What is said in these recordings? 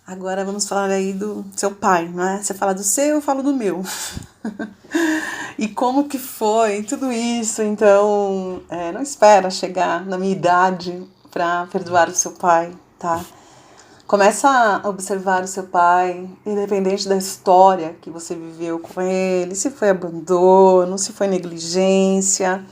Agora vamos falar aí do seu pai, né? Você fala do seu, eu falo do meu. E como que foi tudo isso? Então, não espera chegar na minha idade para perdoar o seu pai, tá? Começa a observar o seu pai, independente da história que você viveu com ele, se foi abandono, se foi negligência.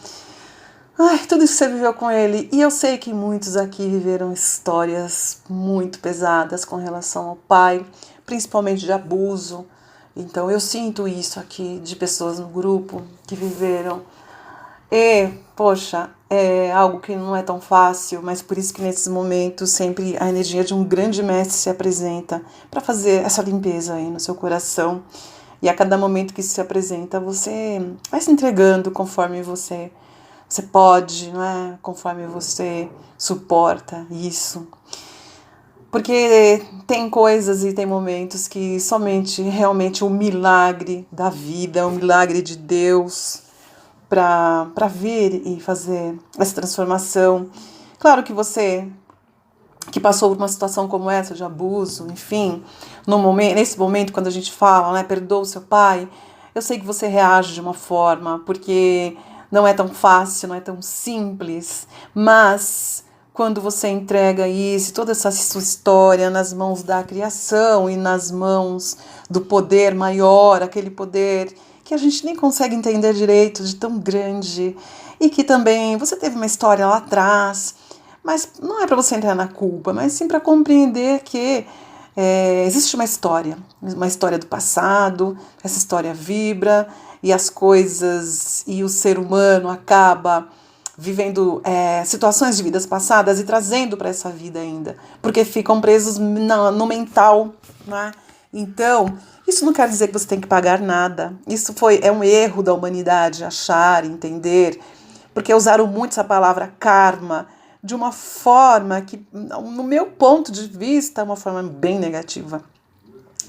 Ai, tudo isso que você viveu com ele. E eu sei que muitos aqui viveram histórias muito pesadas com relação ao pai, principalmente de abuso. Então eu sinto isso aqui de pessoas no grupo que viveram. E, poxa, é algo que não é tão fácil, mas por isso que nesses momentos sempre a energia de um grande mestre se apresenta para fazer essa limpeza aí no seu coração. E a cada momento que isso se apresenta, você vai se entregando conforme você pode, não é? Conforme você suporta isso. Porque tem coisas e tem momentos que somente realmente o milagre da vida, o milagre de Deus para vir e fazer essa transformação. Claro que você que passou por uma situação como essa de abuso, enfim, nesse momento quando a gente fala, né, perdoa o seu pai, eu sei que você reage de uma forma, porque não é tão fácil, não é tão simples, mas quando você entrega isso, toda essa sua história nas mãos da criação e nas mãos do poder maior, aquele poder que a gente nem consegue entender direito, de tão grande, e que também você teve uma história lá atrás, mas não é para você entrar na culpa, mas sim para compreender que existe uma história do passado, essa história vibra e as coisas e o ser humano acaba vivendo situações de vidas passadas e trazendo para essa vida ainda, porque ficam presos no mental, né? Então, isso não quer dizer que você tem que pagar nada. Isso é um erro da humanidade achar, entender, porque usaram muito essa palavra karma de uma forma que, no meu ponto de vista, é uma forma bem negativa,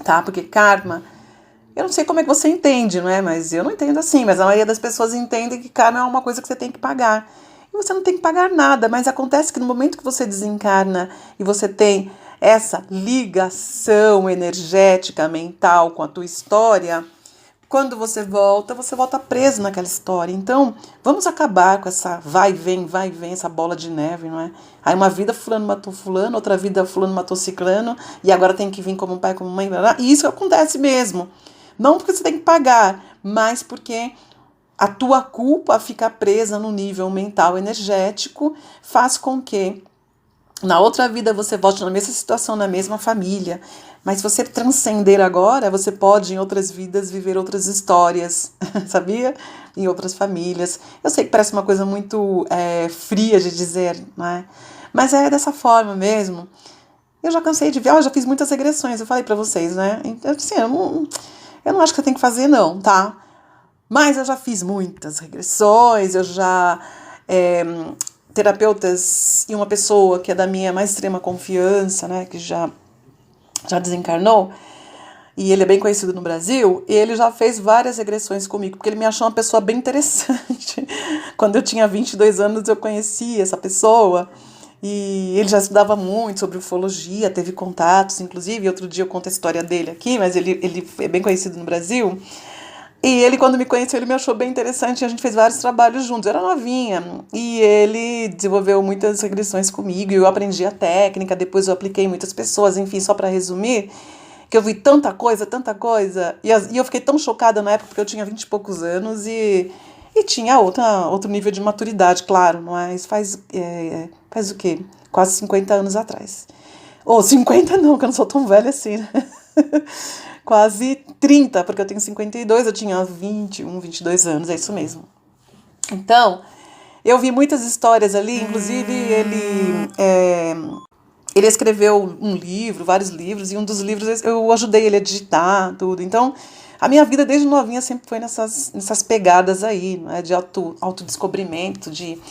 tá? Porque karma, eu não sei como é que você entende, não é? Mas eu não entendo assim, mas a maioria das pessoas entende que karma é uma coisa que você tem que pagar. E você não tem que pagar nada, mas acontece que no momento que você desencarna e você tem essa ligação energética, mental com a tua história, quando você volta preso naquela história. Então, vamos acabar com essa vai e vem, essa bola de neve, não é? Aí uma vida fulano matou fulano, outra vida fulano matou ciclano, e agora tem que vir como pai, como mãe, e isso acontece mesmo. Não porque você tem que pagar, mas porque a tua culpa fica presa no nível mental energético, faz com que na outra vida você volte na mesma situação, na mesma família. Mas se você transcender agora, você pode em outras vidas viver outras histórias, sabia? Em outras famílias. Eu sei que parece uma coisa muito fria de dizer, né? Mas é dessa forma mesmo. Eu já cansei de ver, eu já fiz muitas regressões, eu falei pra vocês, né? Então, assim, eu não acho que você tem que fazer não, tá? Mas eu já fiz muitas regressões, eu já... terapeutas e uma pessoa que é da minha mais extrema confiança, né, que já desencarnou, e ele é bem conhecido no Brasil, e ele já fez várias regressões comigo, porque ele me achou uma pessoa bem interessante. Quando eu tinha 22 anos, eu conheci essa pessoa, e ele já estudava muito sobre ufologia, teve contatos, inclusive, outro dia eu conto a história dele aqui, mas ele é bem conhecido no Brasil. E ele, quando me conheceu, ele me achou bem interessante e a gente fez vários trabalhos juntos. Eu era novinha e ele desenvolveu muitas regressões comigo e eu aprendi a técnica, depois eu apliquei em muitas pessoas, enfim, só para resumir, que eu vi tanta coisa, e eu fiquei tão chocada na época porque eu tinha 20 e poucos anos e tinha outro nível de maturidade, claro, mas faz o quê? Quase 50 anos atrás. Ou 50 não, que eu não sou tão velha assim, né? Quase 30, porque eu tenho 52, eu tinha 21, 22 anos, é isso mesmo. Então, eu vi muitas histórias ali, inclusive ele escreveu um livro, vários livros, e um dos livros eu ajudei ele a digitar tudo. Então, a minha vida desde novinha sempre foi nessas pegadas aí, né, de autodescobrimento, de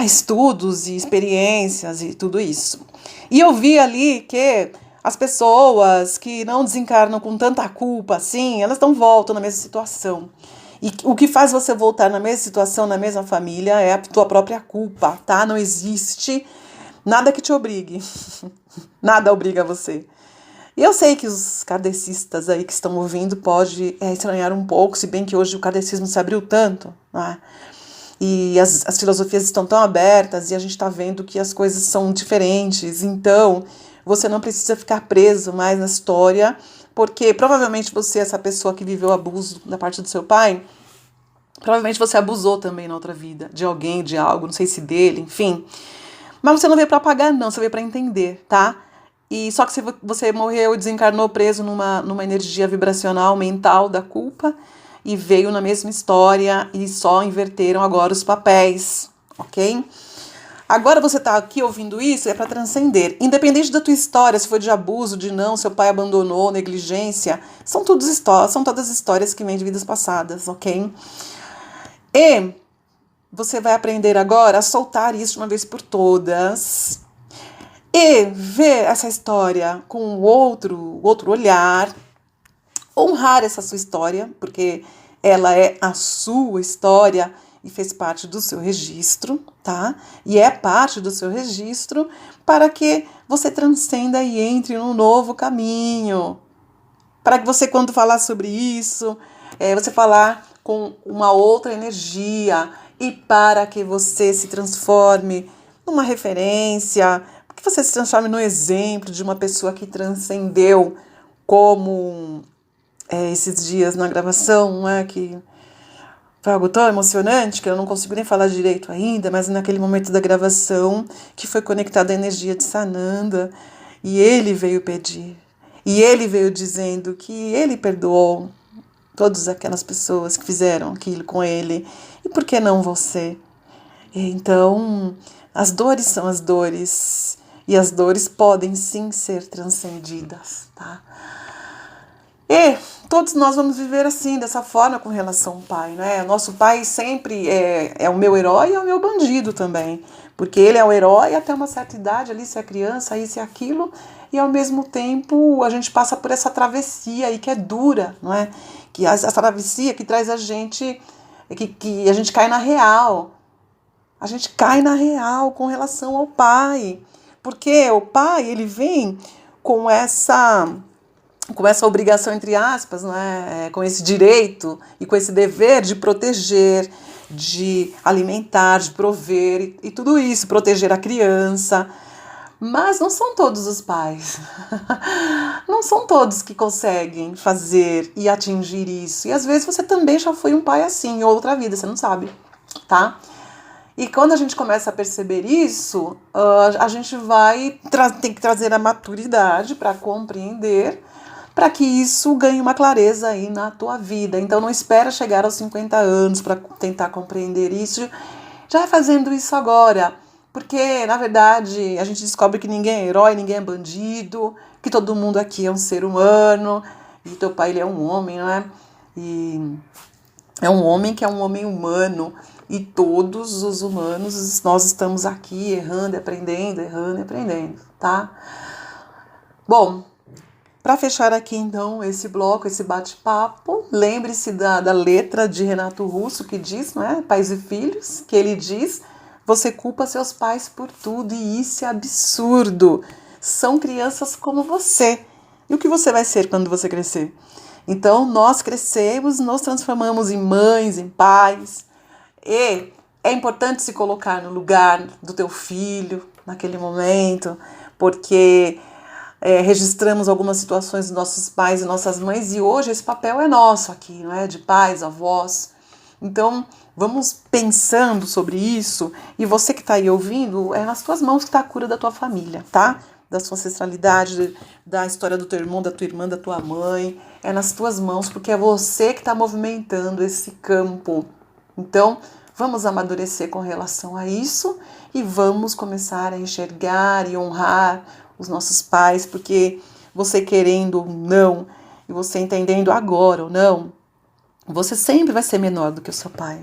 estudos e experiências e tudo isso. E eu vi ali que as pessoas que não desencarnam com tanta culpa assim, elas não voltam na mesma situação. E o que faz você voltar na mesma situação, na mesma família, é a tua própria culpa, tá? Não existe nada que te obrigue. Nada obriga você. E eu sei que os kardecistas aí que estão ouvindo pode estranhar um pouco, se bem que hoje o kardecismo se abriu tanto, né? E as filosofias estão tão abertas e a gente está vendo que as coisas são diferentes. Então, você não precisa ficar preso mais na história, porque provavelmente você, essa pessoa que viveu abuso da parte do seu pai, provavelmente você abusou também na outra vida, de alguém, de algo, não sei se dele, enfim. Mas você não veio para apagar, não, você veio para entender, tá? E só que você morreu e desencarnou preso numa energia vibracional mental da culpa e veio na mesma história e só inverteram agora os papéis, ok? Agora você tá aqui ouvindo isso, é para transcender. Independente da tua história, se foi de abuso, de não, seu pai abandonou, negligência, são todas histórias que vêm de vidas passadas, ok? E você vai aprender agora a soltar isso de uma vez por todas e ver essa história com outro olhar, honrar essa sua história, porque ela é a sua história e fez parte do seu registro, tá? E é parte do seu registro para que você transcenda e entre num novo caminho. Para que você, quando falar sobre isso, você falar com uma outra energia e para que você se transforme numa referência, que você se transforme no exemplo de uma pessoa que transcendeu, como esses dias na gravação, que foi algo tão emocionante que eu não consigo nem falar direito ainda, mas naquele momento da gravação que foi conectada à energia de Sananda e ele veio pedir. E ele veio dizendo que ele perdoou todas aquelas pessoas que fizeram aquilo com ele. E por que não você? Então, as dores são as dores. E as dores podem sim ser transcendidas, tá? E todos nós vamos viver assim, dessa forma com relação ao pai, né? O nosso pai sempre é o meu herói e é o meu bandido também. Porque ele é o herói até uma certa idade, ali se é criança, isso e aquilo, e ao mesmo tempo a gente passa por essa travessia aí que é dura, não é? Que essa travessia que traz a gente, que a gente cai na real. A gente cai na real com relação ao pai. Porque o pai, ele vem com essa obrigação, entre aspas, né, com esse direito e com esse dever de proteger, de alimentar, de prover e tudo isso, proteger a criança. Mas não são todos os pais. Não são todos que conseguem fazer e atingir isso. E às vezes você também já foi um pai assim, em outra vida, você não sabe, tá? E quando a gente começa a perceber isso, a gente vai ter que trazer a maturidade para compreender, para que isso ganhe uma clareza aí na tua vida. Então não espera chegar aos 50 anos para tentar compreender isso, já fazendo isso agora. Porque, na verdade, a gente descobre que ninguém é herói, ninguém é bandido, que todo mundo aqui é um ser humano, e teu pai ele é um homem, não é? E é um homem que é um homem humano, e todos os humanos, nós estamos aqui errando e aprendendo, tá? Bom, para fechar aqui, então, esse bloco, esse bate-papo, lembre-se da letra de Renato Russo, que diz, não é? Pais e Filhos, que ele diz: você culpa seus pais por tudo, e isso é absurdo. São crianças como você. E o que você vai ser quando você crescer? Então, nós crescemos, nos transformamos em mães, em pais, e é importante se colocar no lugar do teu filho, naquele momento, porque registramos algumas situações dos nossos pais e nossas mães, e hoje esse papel é nosso aqui, não é? De pais, avós. Então, vamos pensando sobre isso, e você que está aí ouvindo, é nas tuas mãos que está a cura da tua família, tá? Da sua ancestralidade, da história do teu irmão, da tua irmã, da tua mãe, é nas tuas mãos, porque é você que está movimentando esse campo. Então, vamos amadurecer com relação a isso e vamos começar a enxergar e honrar os nossos pais, porque você querendo ou não, e você entendendo agora ou não, você sempre vai ser menor do que o seu pai.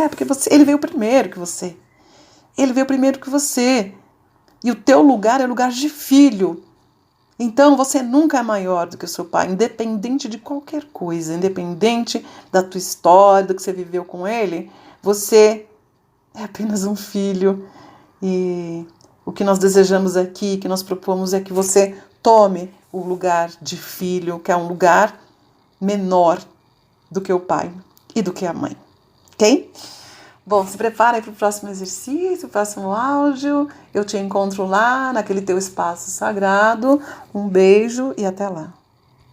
Porque ele veio primeiro que você. Ele veio primeiro que você. E o teu lugar é lugar de filho. Então você nunca é maior do que o seu pai, independente de qualquer coisa, independente da tua história, do que você viveu com ele, você é apenas um filho. E o que nós desejamos aqui, que nós propomos é que você tome o lugar de filho, que é um lugar menor do que o pai e do que a mãe, ok? Bom, se prepara aí para o próximo exercício, o próximo áudio. Eu te encontro lá, naquele teu espaço sagrado. Um beijo e até lá.